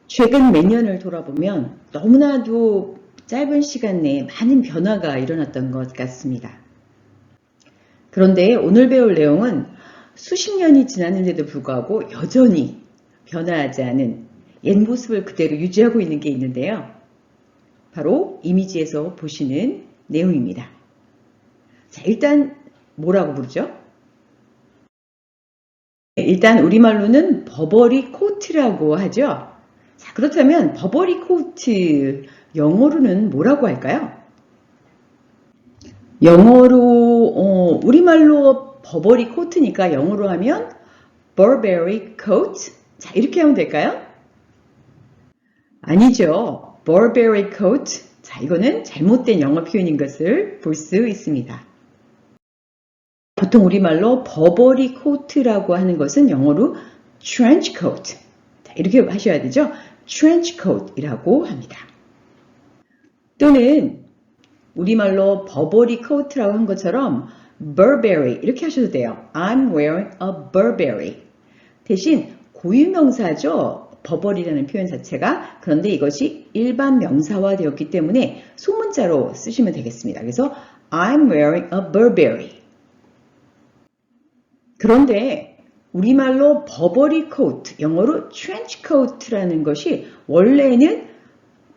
최근 몇 년을 돌아보면 너무나도 짧은 시간 내에 많은 변화가 일어났던 것 같습니다. 그런데 오늘 배울 내용은 수십 년이 지났는데도 불구하고 여전히 변화하지 않은 옛 모습을 그대로 유지하고 있는 게 있는데요. 바로 이미지에서 보시는 내용입니다. 자, 일단 뭐라고 부르죠? 일단 우리말로는 버버리 코트라고 하죠. 자, 그렇다면 버버리 코트 영어로는 뭐라고 할까요? 영어로 우리말로 버버리 코트니까 영어로 하면 Burberry coat. 자, 이렇게 하면 될까요? 아니죠. Burberry coat. 자, 이거는 잘못된 영어 표현인 것을 볼 수 있습니다. 보통 우리말로 버버리 코트라고 하는 것은 영어로 trench coat. 자, 이렇게 하셔야 되죠. trench coat이라고 합니다. 또는 우리말로 버버리 코트라고 한 것처럼 Burberry 이렇게 하셔도 돼요. I'm wearing a Burberry. 대신 고유명사죠. 버버리라는 표현 자체가. 그런데 이것이 일반 명사화 되었기 때문에 소문자로 쓰시면 되겠습니다. 그래서 I'm wearing a Burberry. 그런데 우리말로 버버리 코트, 영어로 trench coat라는 것이 원래는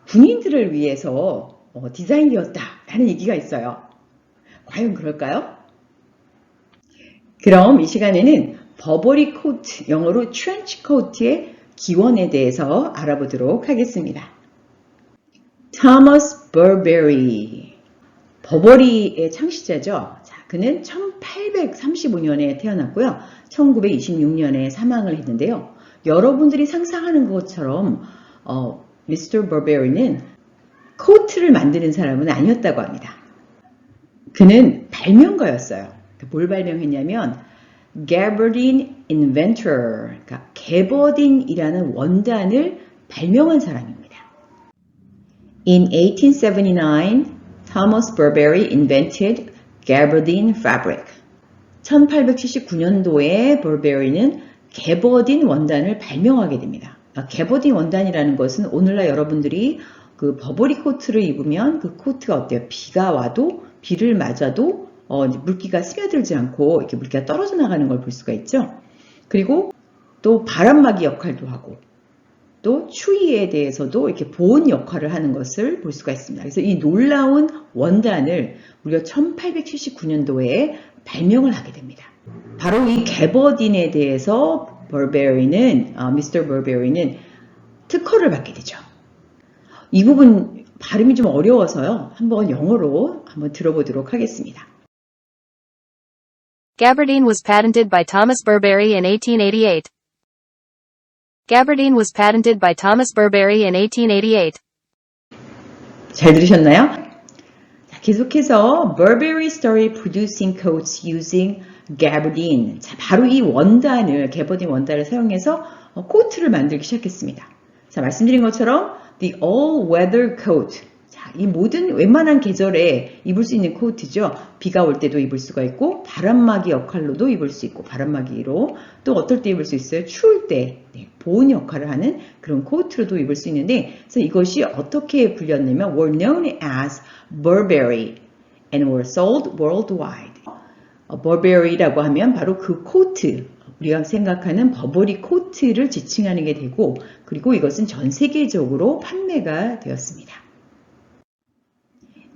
군인들을 위해서 디자인되었다라는 얘기가 있어요. 과연 그럴까요? 그럼 이 시간에는 버버리 코트, 영어로 trench coat의 기원에 대해서 알아보도록 하겠습니다. Thomas Burberry, 버버리의 창시자죠. 자, 그는 1835년에 태어났고요. 1926년에 사망을 했는데요. 여러분들이 상상하는 것처럼 Mr. Burberry는 코트를 만드는 사람은 아니었다고 합니다. 그는 발명가였어요. 뭘 발명했냐면 Gabardine Inventor, 그러니까 게버딘이라는 원단을 발명한 사람입니다. In 1879, Thomas Burberry invented gabardine fabric. 1879년도에 버베리는 게버딘 원단을 발명하게 됩니다. 게버딘 원단이라는 것은 오늘날 여러분들이 그 버버리 코트를 입으면 그 코트가 어때요? 비가 와도 비를 맞아도 물기가 스며들지 않고 이렇게 물기가 떨어져 나가는 걸 볼 수가 있죠. 그리고 또 바람막이 역할도 하고 또 추위에 대해서도 이렇게 보온 역할을 하는 것을 볼 수가 있습니다. 그래서 이 놀라운 원단을 무려 1879년도에 발명을 하게 됩니다. 바로 이 게버딘에 대해서 미스터 버베리는 특허를 받게 되죠. 이 부분 발음이 좀 어려워서요. 한번 영어로 한번 들어보도록 하겠습니다. Gabardine was patented by Thomas Burberry in 1888. Gabardine was patented by Thomas Burberry in 1888. 잘 들으셨나요? 자, 계속해서 Burberry started producing coats using gabardine. 자, 바로 이 원단을, 게버딘 원단을 사용해서 코트를 만들기 시작했습니다. 자, 말씀드린 것처럼 the all-weather coat. 자, 이 모든 웬만한 계절에 입을 수 있는 코트죠. 비가 올 때도 입을 수가 있고 바람막이 역할로도 입을 수 있고 바람막이로 또 어떨 때 입을 수 있어요? 추울 때 보온 역할을 하는 그런 코트로도 입을 수 있는데 그래서 이것이 어떻게 불렸냐면 were known as Burberry and were sold worldwide. Burberry라고 하면 바로 그 코트, 우리가 생각하는 버버리 코트를 지칭하는 게 되고 그리고 이것은 전 세계적으로 판매가 되었습니다.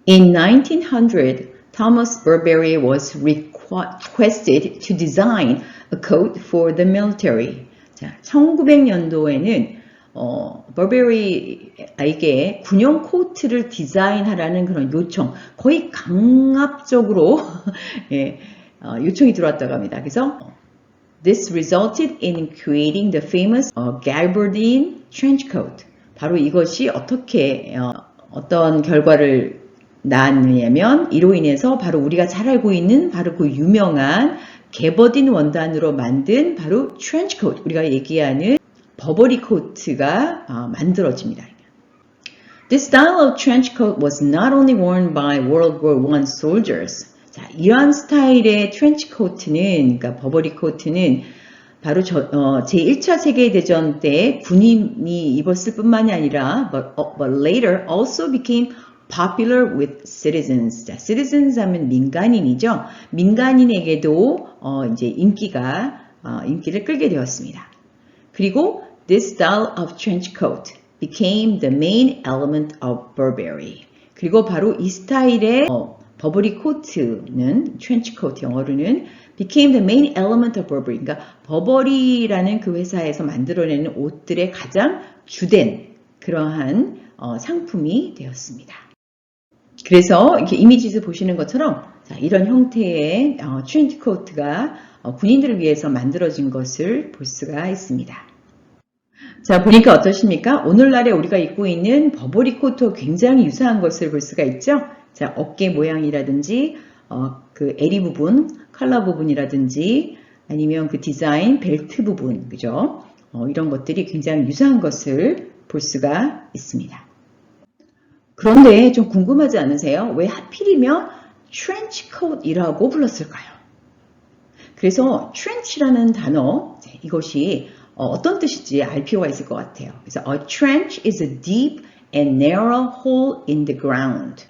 In 1900, Thomas Burberry was requested to design a coat for the military. 자, 1900년도에는 버베리에게 군용 코트를 디자인하라는 그런 요청, 거의 강압적으로 예, 요청이 들어왔다고 합니다. 그래서 This resulted in creating the famous gabardine trench coat. 바로 이것이 어떻게 어떤 결과를 낳았느냐면 이로 인해서 바로 우리가 잘 알고 있는 바로 그 유명한 게버딘 원단으로 만든 바로 trench coat, 우리가 얘기하는 버버리 코트가 만들어집니다. This style of trench coat was not only worn by World War I soldiers. 자, 이러한 스타일의 트렌치 코트는, 그러니까 버버리 코트는 바로 제1차 세계대전 때 군인이 입었을 뿐만이 아니라 but later also became popular with citizens. 자, citizens 하면 민간인이죠. 민간인에게도 이제 인기를 끌게 되었습니다. 그리고 this style of trench coat became the main element of Burberry. 그리고 바로 이 스타일의 버버리 코트는 trench coat 영어로는 became the main element of Burberry. 그러니까 버버리라는 그 회사에서 만들어내는 옷들의 가장 주된 그러한 상품이 되었습니다. 그래서 이렇게 이미지에서 보시는 것처럼 자, 이런 형태의 트렌치 코트가 군인들을 위해서 만들어진 것을 볼 수가 있습니다. 자, 보니까 어떠십니까? 오늘날에 우리가 입고 있는 버버리 코트와 굉장히 유사한 것을 볼 수가 있죠? 자, 어깨 모양이라든지 그 에리 부분, 컬러 부분이라든지 아니면 그 디자인, 벨트 부분, 그죠? 이런 것들이 굉장히 유사한 것을 볼 수가 있습니다. 그런데 좀 궁금하지 않으세요? 왜 하필이면 트렌치 코트이라고 불렀을까요? 그래서 trench라는 단어, 이것이 어떤 뜻인지 알 필요가 있을 것 같아요. 그래서 a trench is a deep and narrow hole in the ground.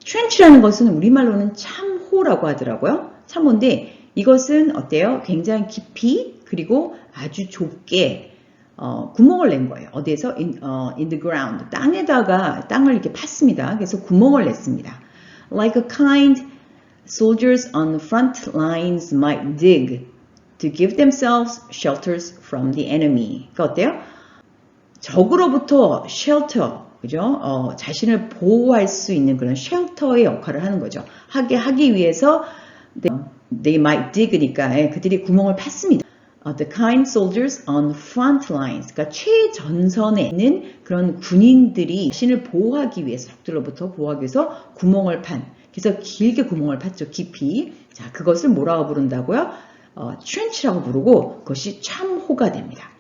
trench라는 것은 우리말로는 참호라고 하더라고요. 참호인데 이것은 어때요? 굉장히 깊이 그리고 아주 좁게 구멍을 낸 거예요. 어디에서? in the ground. 땅을 이렇게 팠습니다. 그래서 구멍을 냈습니다. Like a kind soldiers on the front lines might dig to give themselves shelters from the enemy. 그러니까 어때요? 적으로부터 shelter, 그죠? 자신을 보호할 수 있는 그런 쉘터의 역할을 하는 거죠. 하기 위해서 they might dig니까 그들이 구멍을 팠습니다. The kind soldiers on front lines, 그러니까 최전선에 있는 그런 군인들이 자신을 보호하기 위해서, 적들로부터 보호하기 위해서 구멍을 판. 그래서 길게 구멍을 팠죠, 깊이. 자, 그것을 뭐라고 부른다고요? trench라고 부르고 그것이 참호가 됩니다.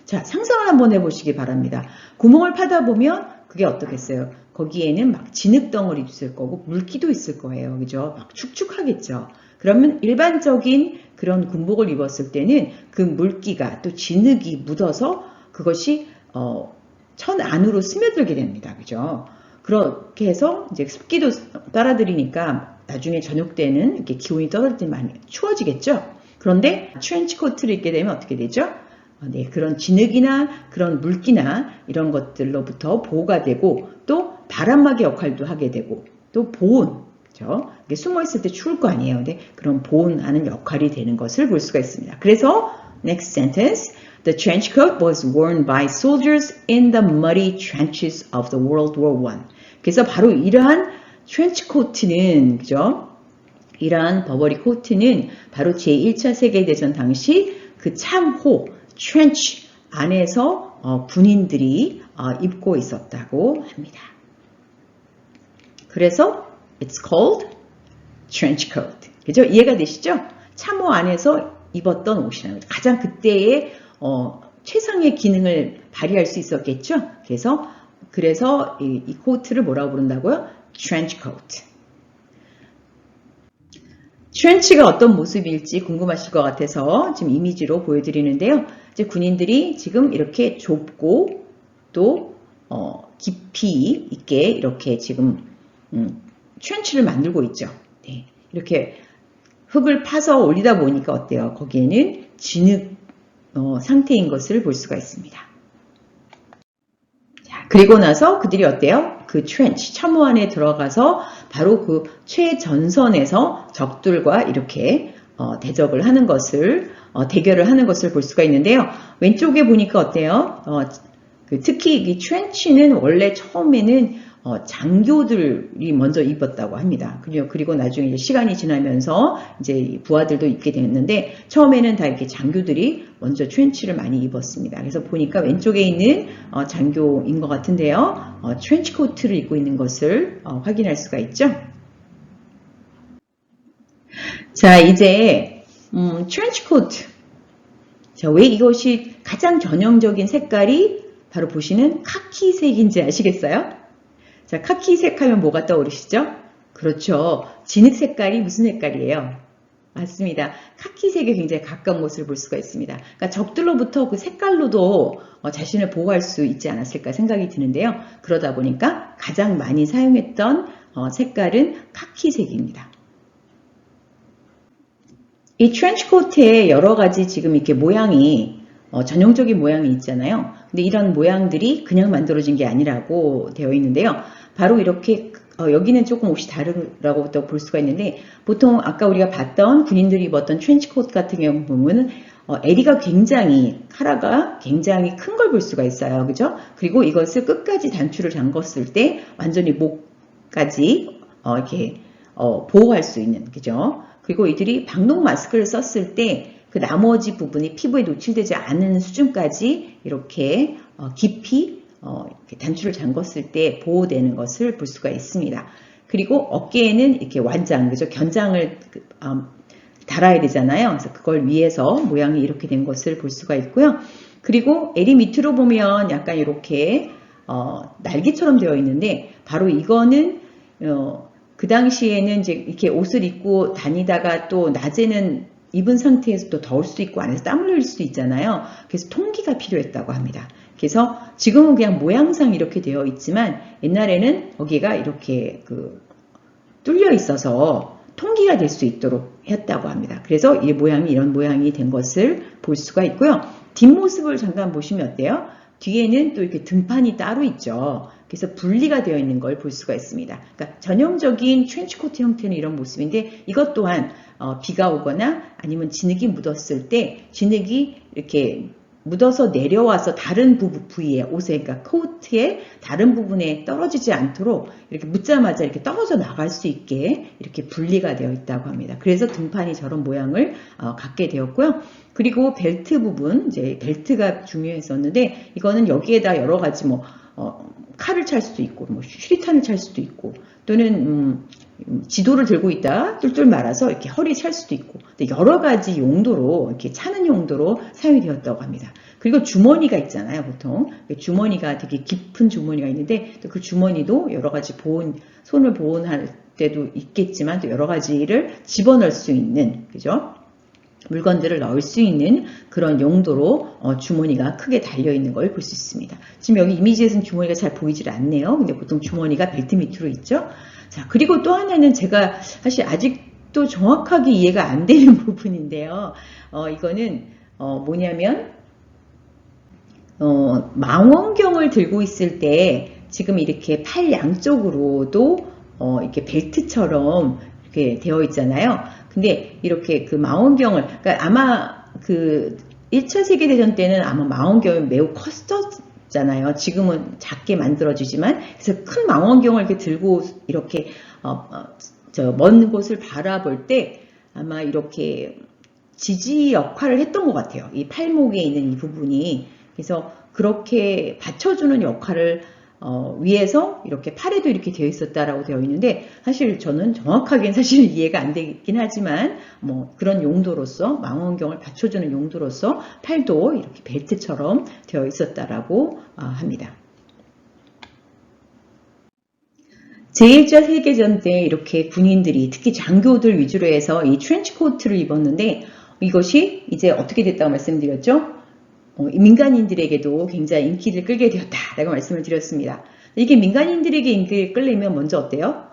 자, 상상을 한번 해보시기 바랍니다. 구멍을 파다 보면 그게 어떻겠어요? 거기에는 막 진흙덩어리 있을 거고 물기도 있을 거예요. 그죠? 막 축축하겠죠. 그러면 일반적인 그런 군복을 입었을 때는 그 물기가 또 진흙이 묻어서 그것이 천 안으로 스며들게 됩니다. 그죠? 그렇게 해서 이제 습기도 따라들이니까 나중에 저녁 때는 이렇게 기온이 떨어질 때 많이 추워지겠죠? 그런데 트렌치 코트를 입게 되면 어떻게 되죠? 네, 그런 진흙이나 그런 물기나 이런 것들로부터 보호가 되고 또 바람막이 역할도 하게 되고 또 보온, 그렇죠? 숨어 있을 때 추울 거 아니에요. 근데 그런 보온하는 역할이 되는 것을 볼 수가 있습니다. 그래서 next sentence, the trench coat was worn by soldiers in the muddy trenches of the World War I. 그래서 바로 이러한 트렌치 코트는, 그죠? 이러한 버버리 코트는 바로 제1차 세계대전 당시 그 참호, trench 안에서 군인들이 입고 있었다고 합니다. 그래서 it's called trench coat. 그죠? 이해가 되시죠? 참호 안에서 입었던 옷이라는 거죠. 가장 그때의 최상의 기능을 발휘할 수 있었겠죠? 그래서 이 코트를 뭐라고 부른다고요? trench coat. 트렌치가 어떤 모습일지 궁금하실 것 같아서 지금 이미지로 보여드리는데요. 이제 군인들이 지금 이렇게 좁고 또 깊이 있게 이렇게 지금 트렌치를 만들고 있죠. 네, 이렇게 흙을 파서 올리다 보니까 어때요? 거기에는 진흙 상태인 것을 볼 수가 있습니다. 자, 그리고 나서 그들이 어때요? 그 트렌치, 참호 안에 들어가서 바로 그 최전선에서 적들과 이렇게 대적을 하는 것을, 대결을 하는 것을 볼 수가 있는데요. 왼쪽에 보니까 어때요? 특히 이 트렌치는 원래 처음에는 장교들이 먼저 입었다고 합니다. 그리고 나중에 이제 시간이 지나면서 이제 부하들도 입게 됐는데 처음에는 다 이렇게 장교들이 먼저 트렌치를 많이 입었습니다. 그래서 보니까 왼쪽에 있는 장교인 것 같은데요. 트렌치 코트를 입고 있는 것을 확인할 수가 있죠. 자, 이제 트렌치 코트. 자, 왜 이것이 가장 전형적인 색깔이 바로 보시는 카키색인지 아시겠어요? 자, 카키색 하면 뭐가 떠오르시죠? 그렇죠. 진흙 색깔이 무슨 색깔이에요? 맞습니다. 카키색에 굉장히 가까운 것을 볼 수가 있습니다. 그러니까 적들로부터 그 색깔로도 자신을 보호할 수 있지 않았을까 생각이 드는데요. 그러다 보니까 가장 많이 사용했던 색깔은 카키색입니다. 이 트렌치코트에 여러 가지 지금 이렇게 모양이 전형적인 모양이 있잖아요. 근데 이런 모양들이 그냥 만들어진 게 아니라고 되어 있는데요. 바로 이렇게 여기는 조금 옷이 다르라고 또 볼 수가 있는데 보통 아까 우리가 봤던 군인들이 입었던 트렌치코트 같은 경우 보면은 에리가 굉장히 카라가 굉장히 큰 걸 볼 수가 있어요. 그죠? 그리고 이것을 끝까지 단추를 잠궜을 때 완전히 목까지 이렇게 보호할 수 있는 그죠? 그리고 이들이 방독 마스크를 썼을 때 그 나머지 부분이 피부에 노출되지 않은 수준까지 이렇게 깊이 이렇게 단추를 잠궜을 때 보호되는 것을 볼 수가 있습니다. 그리고 어깨에는 이렇게 완장, 그죠? 견장을 달아야 되잖아요. 그래서 그걸 위해서 모양이 이렇게 된 것을 볼 수가 있고요. 그리고 에리 밑으로 보면 약간 이렇게 날개처럼 되어 있는데 바로 이거는 그 당시에는 이제 이렇게 옷을 입고 다니다가 또 낮에는 입은 상태에서 또 더울 수도 있고 안에서 땀 흘릴 수도 있잖아요. 그래서 통기가 필요했다고 합니다. 그래서 지금은 그냥 모양상 이렇게 되어 있지만 옛날에는 여기가 이렇게 뚫려 있어서 통기가 될 수 있도록 했다고 합니다. 그래서 이 모양이 이런 모양이 된 것을 볼 수가 있고요. 뒷모습을 잠깐 보시면 어때요? 뒤에는 또 이렇게 등판이 따로 있죠. 그래서 분리가 되어 있는 걸 볼 수가 있습니다. 그러니까 전형적인 트렌치코트 형태는 이런 모습인데 이것 또한 비가 오거나 아니면 진흙이 묻었을 때 진흙이 이렇게 묻어서 내려와서 다른 부위에 옷에 그러니까 코트의 다른 부분에 떨어지지 않도록 이렇게 묻자마자 이렇게 떨어져 나갈 수 있게 이렇게 분리가 되어 있다고 합니다. 그래서 등판이 저런 모양을 갖게 되었고요. 그리고 벨트 부분 이제 벨트가 중요했었는데 이거는 여기에다 여러 가지 칼을 찰 수도 있고 수리탄을 찰 수도 있고 또는 지도를 들고 있다 뚫뚫 말아서 이렇게 허리 찰 수도 있고 여러 가지 용도로 이렇게 차는 용도로 사용이 되었다고 합니다. 그리고 주머니가 있잖아요. 보통 주머니가 되게 깊은 주머니가 있는데 또 그 주머니도 여러 가지 손을 보온할 때도 있겠지만 또 여러 가지를 집어넣을 수 있는 그죠? 물건들을 넣을 수 있는 그런 용도로 주머니가 크게 달려있는 걸 볼 수 있습니다. 지금 여기 이미지에서는 주머니가 잘 보이질 않네요. 근데 보통 주머니가 벨트 밑으로 있죠. 자, 그리고 또 하나는 제가 사실 아직도 정확하게 이해가 안 되는 부분인데요. 이거는 뭐냐면 망원경을 들고 있을 때 지금 이렇게 팔 양쪽으로도 이렇게 벨트처럼 이렇게 되어 있잖아요. 근데 이렇게 그 망원경을, 그러니까 아마 그 1차 세계대전 때는 아마 망원경이 매우 컸었잖아요. 지금은 작게 만들어지지만, 그래서 큰 망원경을 이렇게 들고 이렇게, 먼 곳을 바라볼 때 아마 이렇게 지지 역할을 했던 것 같아요. 이 팔목에 있는 이 부분이. 그래서 그렇게 받쳐주는 역할을 위에서 이렇게 팔에도 이렇게 되어 있었다라고 되어 있는데 사실 저는 정확하게는 사실 이해가 안 되긴 하지만 그런 용도로서 망원경을 받쳐주는 용도로서 팔도 이렇게 벨트처럼 되어 있었다라고 합니다. 제1차 세계전 때 이렇게 군인들이 특히 장교들 위주로 해서 이 트렌치코트를 입었는데 이것이 이제 어떻게 됐다고 말씀드렸죠? 민간인들에게도 굉장히 인기를 끌게 되었다라고 말씀을 드렸습니다. 이게 민간인들에게 인기를 끌려면 먼저 어때요?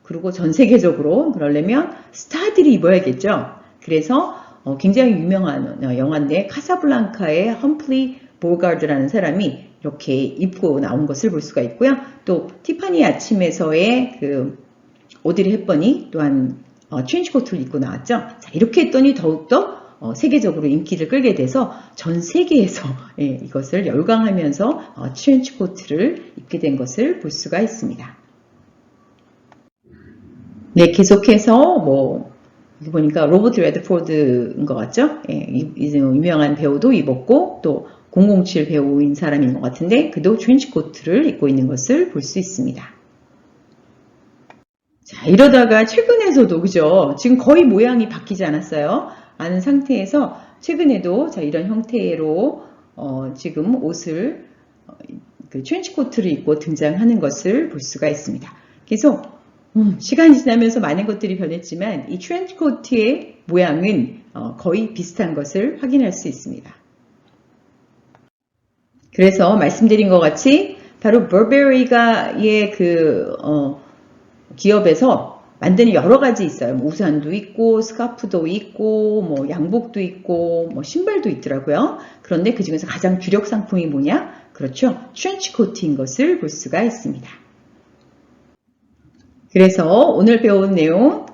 그리고 전 세계적으로 그러려면 스타들이 입어야겠죠. 그래서 굉장히 유명한 영화인데 카사블랑카의 험플리 보가드라는 사람이 이렇게 입고 나온 것을 볼 수가 있고요. 또 티파니 아침에서의 그 오드리 헵번이 또한 트렌치코트를 입고 나왔죠. 자, 이렇게 했더니 더욱더 세계적으로 인기를 끌게 돼서 전 세계에서 이것을 열광하면서 트렌치코트를 입게 된 것을 볼 수가 있습니다. 네, 계속해서 여기 보니까 로버트 레드포드인 것 같죠? 유명한 배우도 입었고 또 007 배우인 사람인 것 같은데 그도 트렌치코트를 입고 있는 것을 볼 수 있습니다. 자, 이러다가 최근에서도 그죠? 지금 거의 모양이 바뀌지 않았어요? 않은 상태에서 최근에도 자 이런 형태로 지금 옷을 그 트렌치코트를 입고 등장하는 것을 볼 수가 있습니다. 그래서 시간이 지나면서 많은 것들이 변했지만 이 트렌치 코트의 모양은 거의 비슷한 것을 확인할 수 있습니다. 그래서 말씀드린 것 같이 바로 버베리가의 기업에서 만드는 여러 가지 있어요. 뭐 우산도 있고 스카프도 있고 뭐 양복도 있고 뭐 신발도 있더라고요. 그런데 그 중에서 가장 주력 상품이 뭐냐? 그렇죠. 트렌치 코트인 것을 볼 수가 있습니다. 그래서 오늘 배운 내용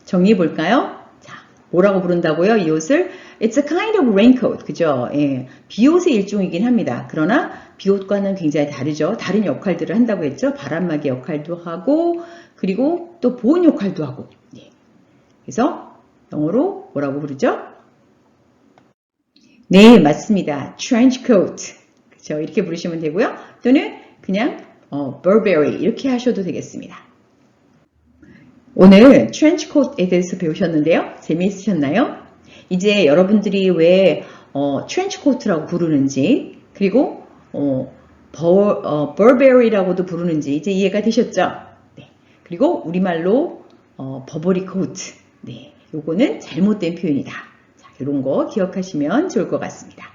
정리해 볼까요? 자, 뭐라고 부른다고요? 이 옷을 It's a kind of raincoat. 그죠? 예, 비옷의 일종이긴 합니다. 그러나 비옷과는 굉장히 다르죠. 다른 역할들을 한다고 했죠. 바람막이 역할도 하고 그리고 또 보온 역할도 하고. 예. 그래서 영어로 뭐라고 부르죠? 네, 맞습니다. trench coat. 그렇죠? 이렇게 부르시면 되고요. 또는 그냥 Burberry 이렇게 하셔도 되겠습니다. 오늘 trench coat에 대해서 배우셨는데요. 재미있으셨나요? 이제 여러분들이 왜 trench coat라고 부르는지 그리고 Burberry라고도 부르는지 이제 이해가 되셨죠? 네. 그리고 우리말로 버버리 코트. 네. 요거는 잘못된 표현이다. 자, 이런 거 기억하시면 좋을 것 같습니다.